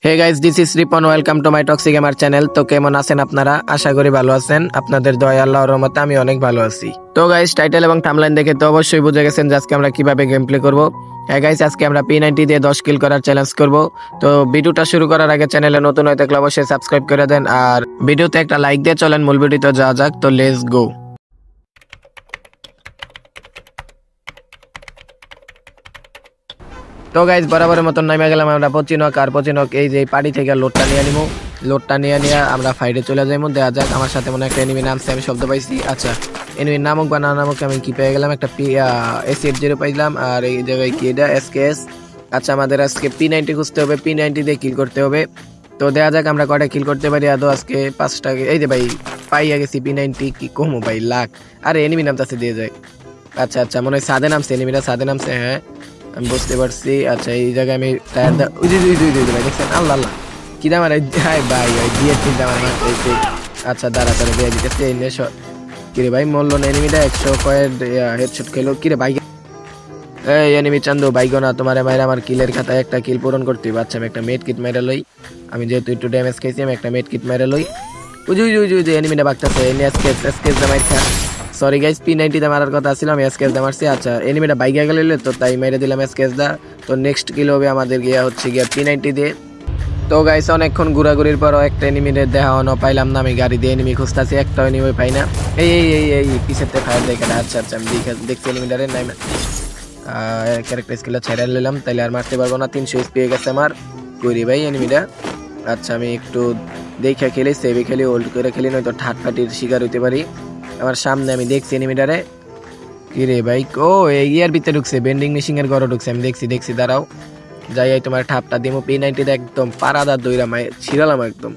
Hey guys, this is Ripon. Welcome to my toxic gamer channel. তো কেমন আছেন আপনারা? আশা করি ভালো আছেন। আপনাদের দয়া আল্লাহর রহমতে আমি অনেক ভালো আছি। তো গাইস, টাইটেল এবং থাম্বনেল দেখে তো অবশ্যই বুঝে গেছেন যে আজকে আমরা কিভাবে গেম প্লে করব। হ্যাঁ গাইস, আজকে আমরা P90 দিয়ে 10 কিল করার চ্যালেঞ্জ করব। তো ভিডিওটা শুরু করার আগে চ্যানেলে নতুন হয়ে থাকলে অবশ্যই সাবস্ক্রাইব করে দেন, আর ভিডিওতে একটা লাইক দিয়ে চলেন মূল ভিডিওতে যাওয়া যাক। তো লেটস গো। তো গাইজ, বরাবরের মতন নামে গেলাম আমরা পচিনক এই যে পার্টি থেকে লোডটা নিয়ে নিবো। লোডটা নিয়ে আমরা ফাইটে চলে যাইমু। দেখা যাক। আমার সাথে মনে একটা এনিমি নামছে, আমি শব্দ পাইছি। আচ্ছা, এনিমির নামক বা না নামক আমি কি পেয়ে গেলাম, একটা S80 পাইলাম। আর এই জায়গায় কি এটা SKS। আচ্ছা, আমাদের আজকে P90 খুঁজতে হবে, P90 দিয়ে কিল করতে হবে। তো দেখা যাক আমরা কয়টা কিল করতে পারি। আদৌ আজকে 5টা। এই যে ভাই পাইয়া গেছি P90। কি কমো ভাই, লাখ। আরে এনিমি নামতাছে, দিয়ে যায়। আচ্ছা আচ্ছা, মনে হয় সাদে নামছে, এনিমিটা সাদে নামছে। হ্যাঁ, আমি বুঝতে পারছি। আচ্ছা, এই জায়গায় আমি টায়ার ভাই দেখছেন। আল্লাহ আল্লাহ, কি দাম আর ভাই দিয়ে চিন্তা আমার মারতে। আচ্ছা, দাঁড়া করে দিয়ে দিতেছে। এই নেশো কিরে ভাই, মরলো না এনিমিটা। 100 কয়ের হেডশট খেলো। কিরে ভাই, এই এনিমি চান্দু বাইগো না, তোমার মায়ের আমার কিলের খাতায় একটা কিল পূরণ করতে হবে। আচ্ছা, আমি একটা মেড কিট মেরে লই। আমি যেহেতু একটু ড্যামেজ খাইছি, আমি একটা মেড কিট মেরে লই। উজু এনিমিটা বাগতাছে। এনে এসকেস দামাই খা। সরি গাইস, P90 দা মারার কথা ছিল, আমি এসকেস দা মারছি। আচ্ছা, এনিমিটা বাইগা গেল, তো তাই মেরে দিলাম এসকেস দা। তো নেক্সট কিল হবে আমাদের গিয়া হচ্ছে গিয়া P90 দিয়ে। তো গাইস, অনেকক্ষণ ঘোরাঘুরির পরও একটা এনিমিদের দেখা পাইলাম না। আমি গাড়ি দিয়ে এনিমি খুঁজতেছি, একটা এনিমি পাই না। এই পিছেতে ফায়ার দেখে। আচ্ছা আচ্ছা, আমি দেখছি এনিমিটারে নাই। ক্যারেক্টার স্কিলটা ছেড়ে নিলাম, তাইলে আর মারতে পারবো না। 300 HP হয়ে গেছে আমার। করি ভাই এনিমিটা। আচ্ছা, আমি একটু দেখে খেলি, সেভে খেলি, হোল্ড করে খেলি, নয়তো ঠাট ফাটির শিকার হইতে পারি। আমার সামনে আমি দেখছি এনিমিটারে। কি রে ভাই, ও এই ইয়ার ভিতরে ঢুকছে, বেন্ডিং মেশিং এর ঘরে ঢুকছে। আমি দেখছি দাঁড়াও যাই, তোমার ঠাপটা দিমো। P90 একদম পারাদার দইরা মাই ছিড়ালাম একদম।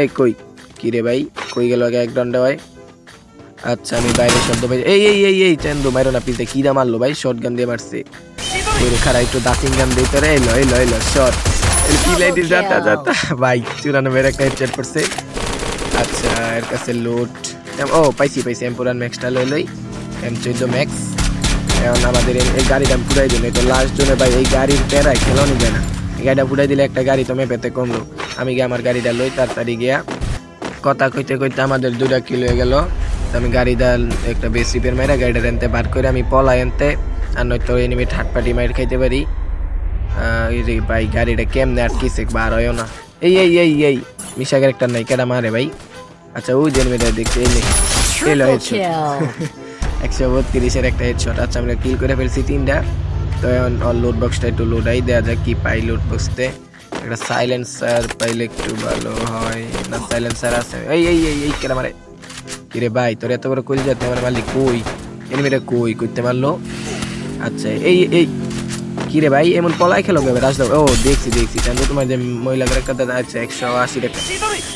এই কই, কি রে ভাই, কই গেল আগে এক দণ্ডে ভাই। আচ্ছা, আমি বাইরে শব্দ পাই। এই চান্দু মারো না, পিছে কি দা মারলো ভাই, শর্ট গান দিয়ে মারছে। খারা একটু দাসিং গান দিয়ে তোরে। এলো শর্ট। P90 যাতা ভাই 94 একটা হেডশট করছে। আচ্ছা, এর কাছে লুট। ও পাইছি এমপুরান ম্যাক্সটা লই M14 ম্যাক্স। এখন আমাদের এই গাড়িটা পুরাই দিল। তো লাস্ট জনে ভাই এই গাড়ির প্যারায় খেলানো যায় না। এই গাড়িটা পুরাই দিলে একটা গাড়ি তো মেপেতে কমলো। আমি গিয়ে আমার গাড়িটা লই, তাড়াতাড়ি গিয়া কথা কইতে আমাদের 2টা কিল হয়ে গেল। আমি গাড়িটা একটা বেশি পের মাইরা গাড়িটা এনতে বার করে আমি পলাই এনতে, আর নয়তো এনিমি থার্ড পার্টি মাইর খাইতে পারি। ভাই গাড়িটা কেমনে আটকিছে, বার হয় না। এই মিশা ক্যারেক্টার নাই, কেডা মারে ভাই। আচ্ছা, ওই যে এনিমিটা দেখতে এলো হেডশট। 132-এর একটা হেডশট। আচ্ছা, আমরা কিল করে ফেলছি 3টা। তো এখন লোড বক্সটা একটু লোডাই দেওয়া যায়। কি পাই লোড বক্সতে? একটা সাইলেন্সার পাইলে একটু ভালো হয় না। সাইলেন্সার আছে। এই কেডা মারে। কিরে ভাই, তোর এত বড় কই যেতে আমার মালিক কই? এনিমিটা কই করতে মারলো। আচ্ছা, এই কিরে ভাই, এমন পলাই খেলো কেবে রাজ দাও। ও দেখছি চান্দু, তোমার যে মহিলা ক্যারেক্টারটা। আচ্ছা,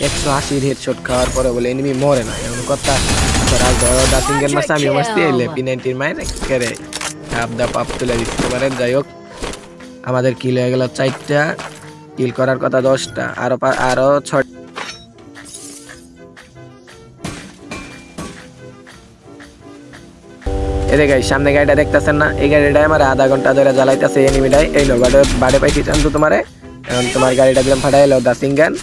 180 হেডশট খাওয়ার পরে বলে এনিমি মরে না, এমন কথা। রাজ দাও দাসিংগের মাসে আমি মারছি। এলে P90 মাইরে কেরে পাপ তুলে দিচ্ছে তোমার। যাই হোক, আমাদের কিল হয়ে গেল 4টা। কিল করার কথা 10টা, আরো 6। এরে গাই, সামনে গাড়িটা দেখতেছেন না? এই গাড়িটাই আমার আধা ঘন্টা ধরে জ্বালাইতেছে এনিমিটাই। এইলো বাড়ে পাইছি চান্দু তোমারে। এখন তোমার গাড়িটা দিলাম ফাটা। এলো দাসিং গান।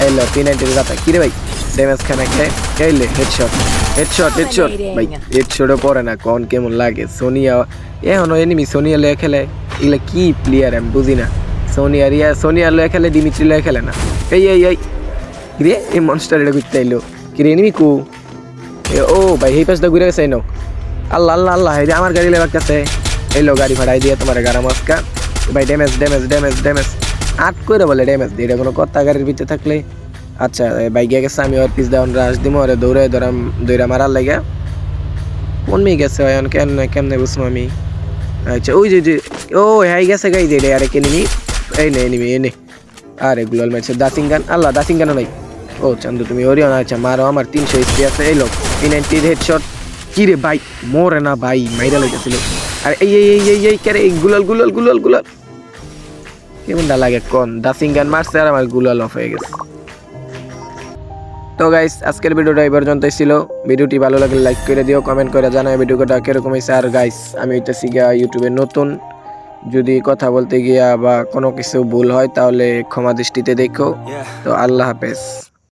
এলো P90 যাতা। কিরে ভাই, ড্যামেজ খানা খেয়ে এইলে হেডশট ভাই। হেডশটও পরে না, কোন কেমন লাগে। সোনিয়া এখনো এনিমি সোনিয়া লয়ে খেলে। এগুলো কি প্লেয়ার আমি বুঝি না। সোনিয়া লয়ে খেলে, ডিমিট্রি লয়ে খেলে না। এই কিরে, এই মনস্টার এটা ঘুরতে এলো। কিরে এনিমি কু। ও ভাই, এই পাশটা ঘুরে গেছে। এনো আল্লাহ এই যে আমার গাড়ি লেবার কাছে। এলো গাড়ি ভাড়াই দিয়ে তোমার গাড়া মস্কা ভাই। ড্যামেজ 8 করে বলে ড্যামেজ দিয়ে, এটা কোনো কথা গাড়ির ভিতরে থাকলে। আচ্ছা, বাইক গিয়ে গেছে। আমি ওর পিস ডাউন রাশ দিব, ওরে দৌড়ে মারার লাগে। কোন মেয়ে গেছে এখন, কেমনে বুঝবো আমি। আচ্ছা, ওই যে ও হ্যাঁ গেছে গাই যে আরে এনিমি। এই নে এনিমি এনে। আরে গুলাল মারছে দাসিং গান। আল্লাহ, দাসিং গানও নাই। ও চান্দু তুমি ওরিও না। আচ্ছা, মারো, আমার 300 HP আছে। এই লোক P90 হেডশট। কি রে ভাই, মরে না ভাই, মাইরা লইতেছিল। আর এই কেরে গুলাল কেমনটা লাগে কোন? দাসিং গান মারছে আর আমার গুলাল অফ হয়ে গেছে। তো গাইস, আজকের ভিডিওটা এই পর্যন্তই ছিল। ভিডিওটি ভালো লাগলে লাইক করে দিও, কমেন্ট করে জানাও ভিডিওটা কিরকম হয়েছে। আর গাইস, আমি হইতেছি গিয়া ইউটিউবে নতুন। যদি কথা বলতে গিয়া বা কোনো কিছু ভুল হয় তাহলে ক্ষমা দৃষ্টিতে দেখো। তো আল্লাহ হাফেজ।